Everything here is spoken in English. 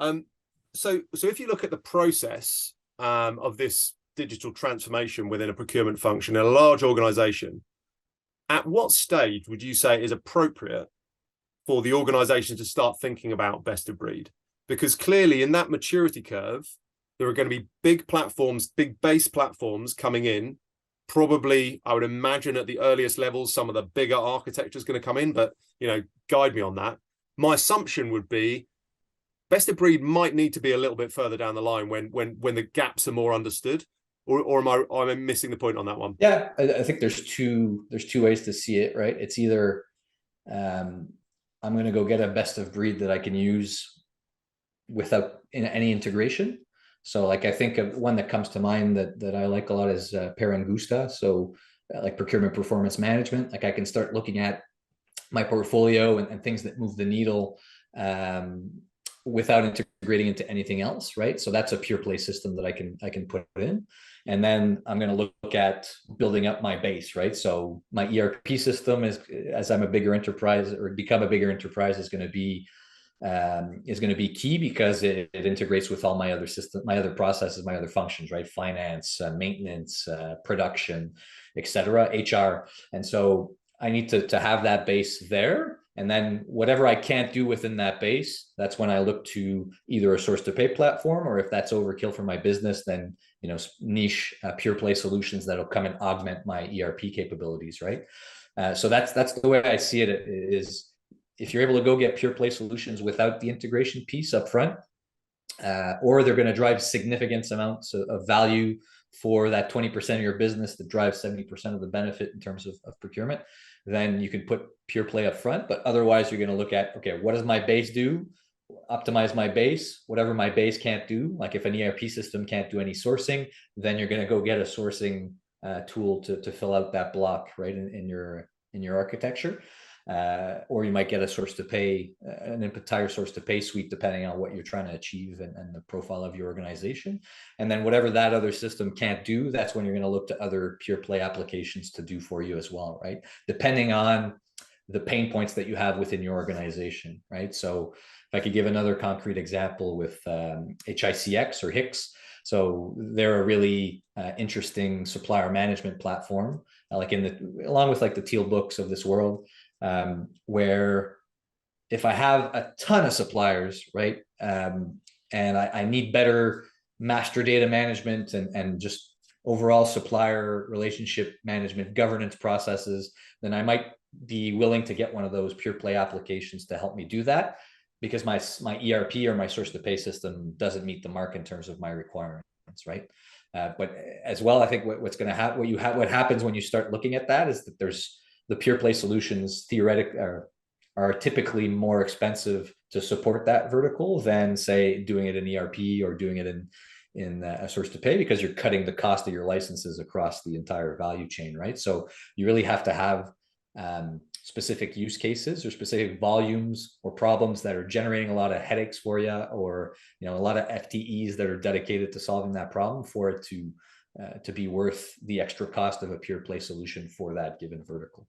So if you look at the process of this digital transformation within a procurement function in a large organization, at what stage would you say is appropriate for the organization to start thinking about best of breed? Because clearly in that maturity curve, there are going to be big platforms, big base platforms coming in. Probably, I would imagine at the earliest levels, some of the bigger architecture is going to come in, but guide me on that. My assumption would be best of breed might need to be a little bit further down the line when the gaps are more understood. Or am I missing the point on that one? Yeah, I think there's two ways to see it, right? It's either I'm going to go get a best of breed that I can use without any integration. So like I think of one that comes to mind that I like a lot is Parangusta. So like procurement performance management, like I can start looking at my portfolio and things that move the needle without integrating into anything else, right? So that's a pure play system that I can put in. And then I'm going to look at building up my base, right? So my ERP system is, as I'm a bigger enterprise or become a bigger enterprise, is going to be key because it integrates with all my other systems, my other processes, my other functions, right? Finance, maintenance, production, etc., HR. And so I need to have that base there. And then whatever I can't do within that base, that's when I look to either a source to pay platform, or if that's overkill for my business, then niche pure play solutions that'll come and augment my ERP capabilities, right? So that's the way I see it. Is if you're able to go get pure play solutions without the integration piece up front, or they're going to drive significant amounts of value for that 20% of your business that drives 70% of the benefit in terms of procurement, then you can put pure play up front. But otherwise, you're going to look at, okay, what does my base do? Optimize my base. Whatever my base can't do, like if an ERP system can't do any sourcing, then you're going to go get a sourcing tool to fill out that block, right, in your architecture. Or you might get a source to pay, an entire source to pay suite, depending on what you're trying to achieve and the profile of your organization. And then whatever that other system can't do, that's when you're going to look to other pure play applications to do for you as well, right? Depending on the pain points that you have within your organization, right? So if I could give another concrete example with HICX or HICS. So they're a really interesting supplier management platform, like along with like the Teal Books of this world. Where if I have a ton of suppliers, right, and I need better master data management and just overall supplier relationship management governance processes, then I might be willing to get one of those pure play applications to help me do that, because my ERP or my source to pay system doesn't meet the mark in terms of my requirements, right? But as well, I think what's going to happen, what happens when you start looking at that is that there's the pure play solutions theoretically are typically more expensive to support that vertical than, say, doing it in ERP or doing it in a source to pay, because you're cutting the cost of your licenses across the entire value chain, right? So you really have to have specific use cases or specific volumes or problems that are generating a lot of headaches for you, or a lot of FTEs that are dedicated to solving that problem for it to be worth the extra cost of a pure play solution for that given vertical.